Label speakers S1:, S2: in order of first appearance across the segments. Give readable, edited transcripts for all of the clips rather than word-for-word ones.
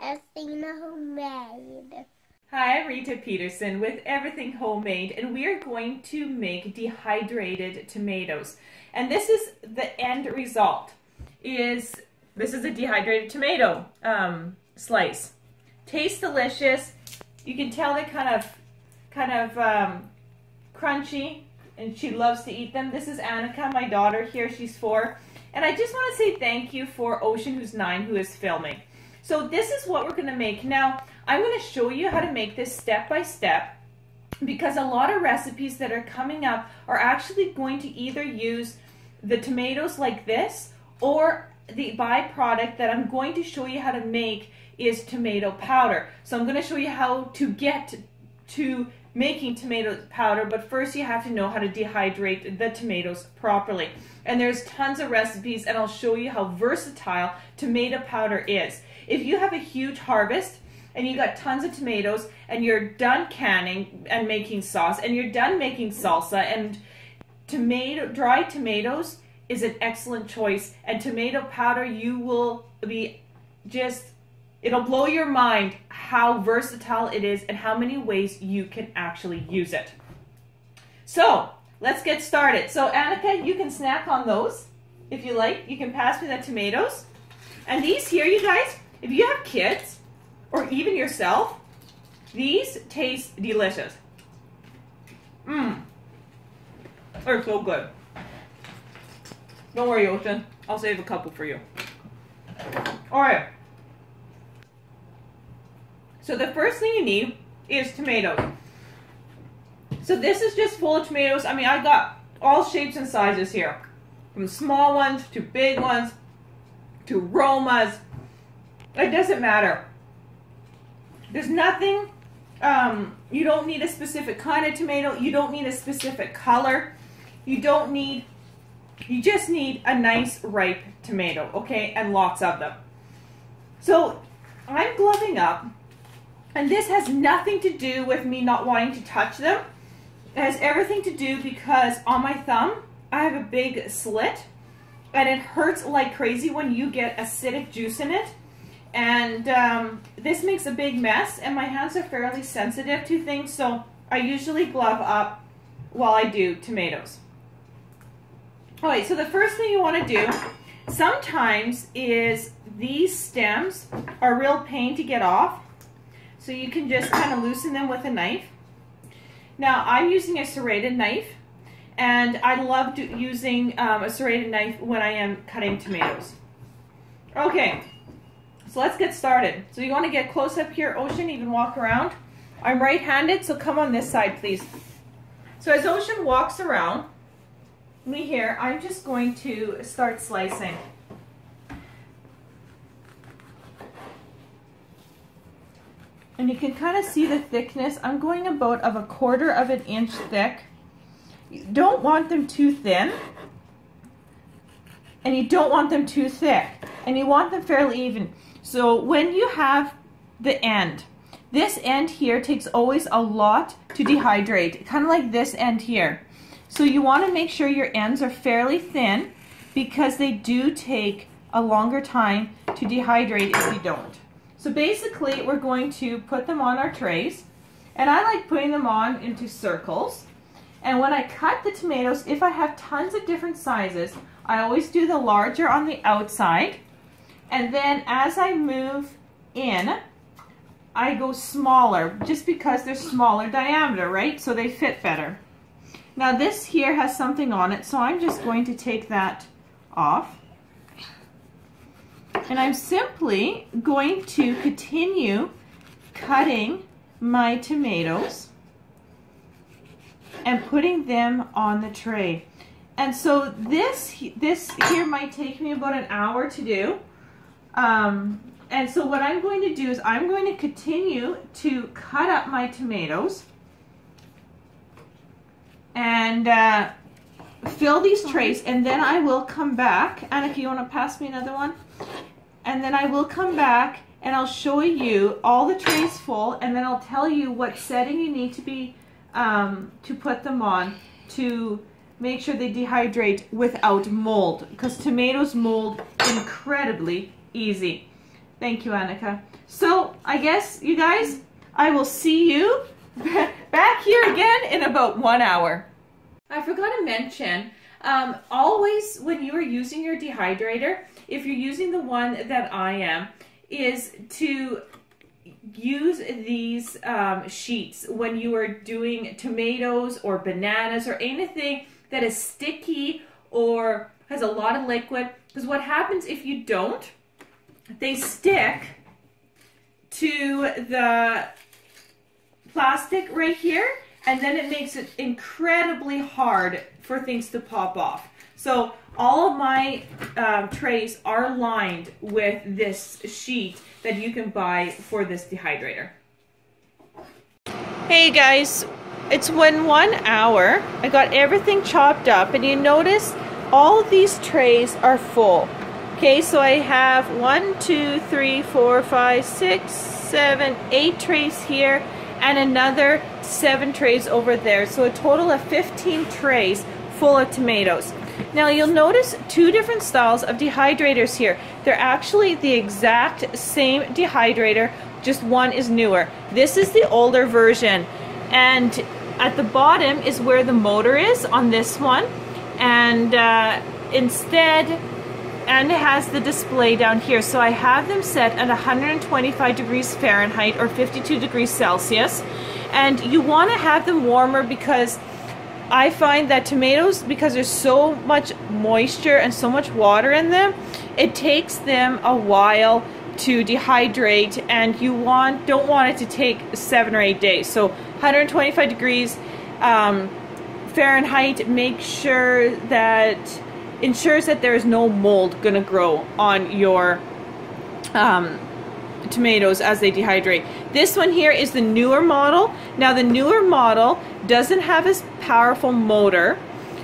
S1: Everything Homemade.
S2: Hi, I'm Rita Peterson with Everything Homemade, and we are going to make dehydrated tomatoes. And this is the end result. This is a dehydrated tomato slice. Tastes delicious. You can tell they're kind of crunchy, and she loves to eat them. This is Annika, my daughter here. She's 4. And I just want to say thank you for Ocean, who's 9, who is filming. So this is what we're going to make. Now, I'm going to show you how to make this step by step, because a lot of recipes that are coming up are actually going to either use the tomatoes like this, or the byproduct that I'm going to show you how to make is tomato powder. So I'm going to show you how to get to making tomato powder, but first you have to know how to dehydrate the tomatoes properly. And there's tons of recipes, and I'll show you how versatile tomato powder is. If you have a huge harvest and you got tons of tomatoes and you're done canning and making sauce and you're done making salsa, and dried tomatoes is an excellent choice, and tomato powder, you will be it'll blow your mind how versatile it is and how many ways you can actually use it. So let's get started. So Annika, you can snack on those if you like. You can pass me the tomatoes. And these here, you guys, if you have kids or even yourself, these taste delicious. They're so good. Don't worry, Ocean. I'll save a couple for you. All right. So the first thing you need is tomatoes. So this is just full of tomatoes. I mean, I got all shapes and sizes here, from small ones to big ones to Romas. It doesn't matter. There's nothing, you don't need a specific kind of tomato. You don't need a specific color. You just need a nice ripe tomato, okay? And lots of them. So I'm gloving up. And this has nothing to do with me not wanting to touch them. It has everything to do because on my thumb, I have a big slit, and it hurts like crazy when you get acidic juice in it. And this makes a big mess, and my hands are fairly sensitive to things, so I usually glove up while I do tomatoes. All right, so the first thing you want to do sometimes is these stems are a real pain to get off. So you can just kind of loosen them with a knife. Now I'm using a serrated knife, and I love using a serrated knife when I am cutting tomatoes. Okay, so let's get started. So you want to get close up here, Ocean, even walk around. I'm right-handed, so come on this side, please. So as Ocean walks around me here, I'm just going to start slicing. And you can kind of see the thickness. I'm going about of 1/4 of an inch thick. You don't want them too thin, and you don't want them too thick, and you want them fairly even. So when you have the end, this end here takes always a lot to dehydrate, kind of like this end here. So you want to make sure your ends are fairly thin, because they do take a longer time to dehydrate if you don't. So basically, we're going to put them on our trays, and I like putting them on into circles. And when I cut the tomatoes, if I have tons of different sizes, I always do the larger on the outside, and then as I move in, I go smaller, just because they're smaller diameter, right? So they fit better. Now this here has something on it, so I'm just going to take that off. And I'm simply going to continue cutting my tomatoes and putting them on the tray. And so this here might take me about an hour to do. And so what I'm going to do is I'm going to continue to cut up my tomatoes and fill these trays, and then I will come back. And if you want to pass me another one, and then I will come back and I'll show you all the trays full, and then I'll tell you what setting you need to be to put them on to make sure they dehydrate without mold, because tomatoes mold incredibly easy. Thank you, Annika. So I guess, you guys, I will see you back here again in about 1 hour. I forgot to mention, always when you are using your dehydrator, if you're using the one that I am, is to use these sheets when you are doing tomatoes or bananas or anything that is sticky or has a lot of liquid, because what happens if you don't, they stick to the plastic right here, and then it makes it incredibly hard for things to pop off. So all of my trays are lined with this sheet that you can buy for this dehydrator. Hey guys, it's been 1 hour. I got everything chopped up, and you notice all of these trays are full. Okay, so I have 1, 2, 3, 4, 5, 6, 7, 8 trays here, and another 7 trays over there. So a total of 15 trays full of tomatoes. Now you'll notice 2 different styles of dehydrators here. They're actually the exact same dehydrator, just one is newer. This is the older version, and at the bottom is where the motor is on this one, and and it has the display down here. So I have them set at 125 degrees Fahrenheit or 52 degrees Celsius, and you want to have them warmer because I find that tomatoes, because there's so much moisture and so much water in them, it takes them a while to dehydrate, and you don't want it to take 7 or 8 days. So 125 degrees Fahrenheit ensures that there is no mold going to grow on your tomatoes as they dehydrate. This one here is the newer model. Now the newer model doesn't have as powerful motor,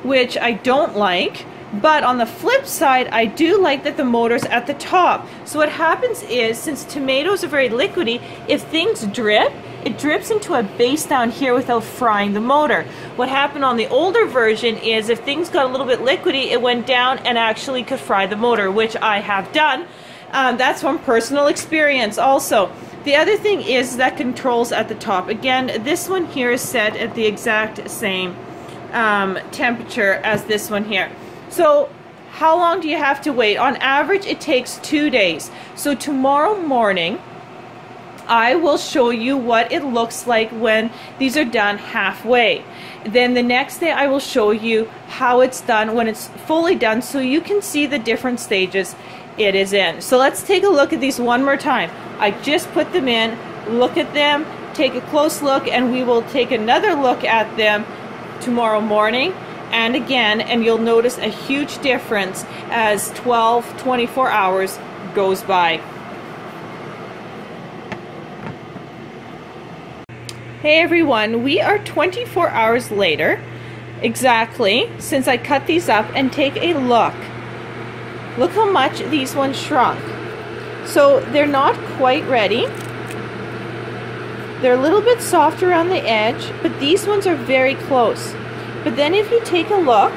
S2: which I don't like, but on the flip side I do like that the motor's at the top. So what happens is, since tomatoes are very liquidy, if things drip, it drips into a base down here without frying the motor. What happened on the older version is if things got a little bit liquidy, it went down and actually could fry the motor, which I have done. That's from personal experience also. The other thing is that controls at the top. Again, this one here is set at the exact same temperature as this one here. So how long do you have to wait? On average, it takes 2 days. So tomorrow morning, I will show you what it looks like when these are done halfway. Then the next day I will show you how it's done when it's fully done, so you can see the different stages it is in. So let's take a look at these one more time. I just put them in, look at them, take a close look, and we will take another look at them tomorrow morning and again, and you'll notice a huge difference as 24 hours goes by. Hey everyone, we are 24 hours later exactly since I cut these up, and take a look. Look how much these ones shrunk. So they're not quite ready. They're a little bit soft around the edge, but these ones are very close. But then if you take a look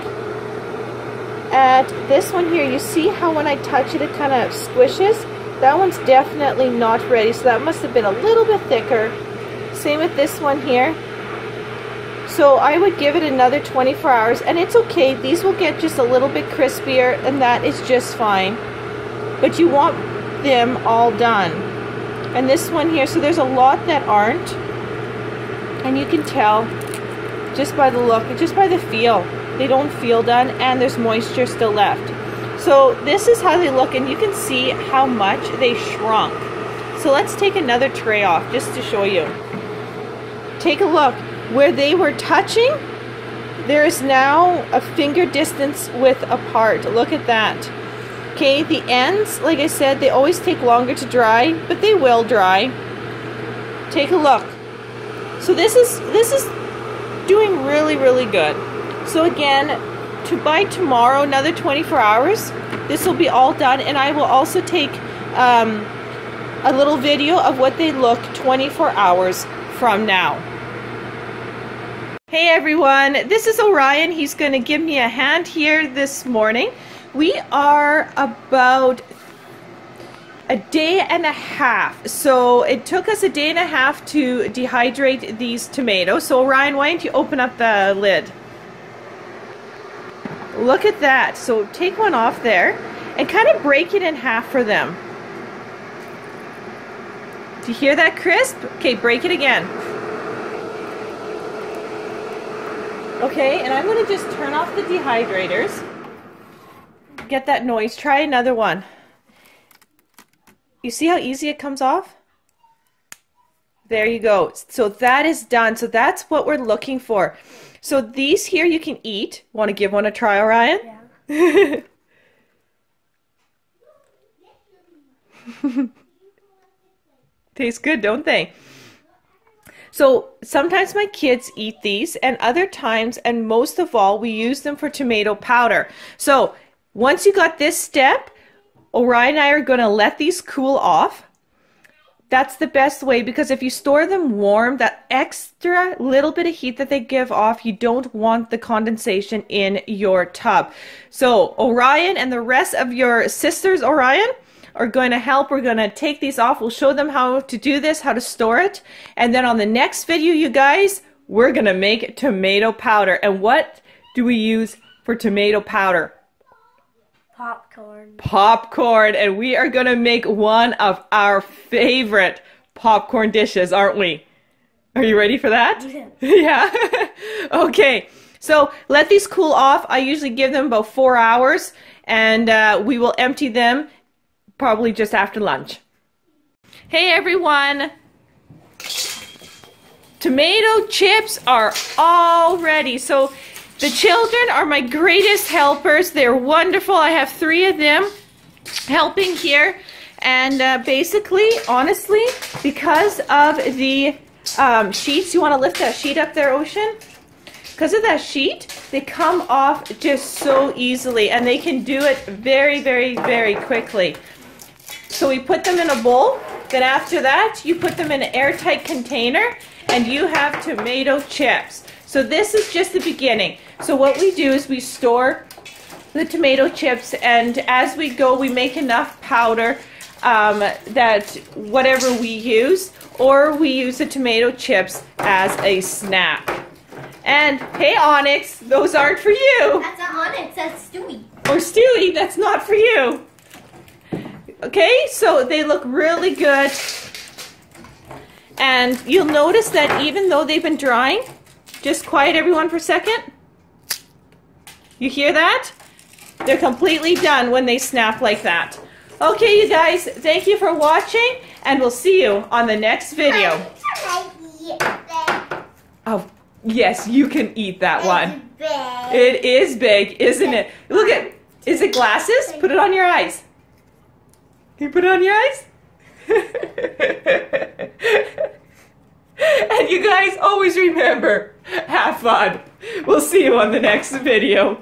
S2: at this one here, you see how when I touch it, it kind of squishes? That one's definitely not ready, so that must have been a little bit thicker. Same with this one here. So I would give it another 24 hours, and it's okay. These will get just a little bit crispier, and that is just fine. But you want them all done. And this one here, so there's a lot that aren't, and you can tell just by the look, just by the feel. They don't feel done, and there's moisture still left. So this is how they look, and you can see how much they shrunk. So let's take another tray off just to show you. Take a look. Where they were touching, there is now a finger distance width apart. Look at that. Okay, the ends, like I said, they always take longer to dry, but they will dry. Take a look. So this is doing really, really good. So again, by tomorrow, another 24 hours, this will be all done, and I will also take a little video of what they look 24 hours from now. Hey everyone, this is Orion. He's going to give me a hand here this morning. We are about a day and a half. So it took us a day and a half to dehydrate these tomatoes. So Ryan, why don't you open up the lid? Look at that. So take one off there and kind of break it in half for them. Do you hear that crisp? Okay, break it again. Okay, and I'm going to just turn off the dehydrators. Get that noise. Try another one. You see how easy it comes off? There you go. So that is done. So that's what we're looking for. So these here you can eat. Want to give one a try, Orion? Yeah. Tastes good, don't they? So sometimes my kids eat these, and other times, and most of all, we use them for tomato powder. So once you got this step, Orion and I are going to let these cool off. That's the best way, because if you store them warm, that extra little bit of heat that they give off, you don't want the condensation in your tub. So Orion and the rest of your sisters, Orion, are going to help. We're going to take these off. We'll show them how to do this, how to store it. And then on the next video, you guys, we're going to make tomato powder. And what do we use for tomato powder?
S1: Popcorn.
S2: Popcorn. And we are going to make one of our favorite popcorn dishes, aren't we? Are you ready for that? Yeah. Okay. So let these cool off. I usually give them about 4 hours, and we will empty them probably just after lunch. Hey everyone! Tomato chips are all ready. So the children are my greatest helpers. They're wonderful. I have 3 of them helping here. And basically, honestly, because of the sheets, you want to lift that sheet up there, Ocean? Because of that sheet, they come off just so easily, and they can do it very, very, very quickly. So we put them in a bowl. Then after that, you put them in an airtight container, and you have tomato chips. So this is just the beginning. So what we do is we store the tomato chips, and as we go, we make enough powder that whatever we use, or we use the tomato chips as a snack. And hey, Onyx, those aren't for you.
S1: That's not Onyx, that's Stewie.
S2: Or Stewie, that's not for you. Okay, so they look really good. And you'll notice that even though they've been drying, just quiet everyone for a second. You hear that? They're completely done when they snap like that. Okay, you guys, thank you for watching, and we'll see you on the next video. Oh, yes, you can eat that one. It is big, isn't it? Look at, is it glasses? Put it on your eyes. Can you put it on your eyes? And you guys always remember, have fun. We'll see you on the next video.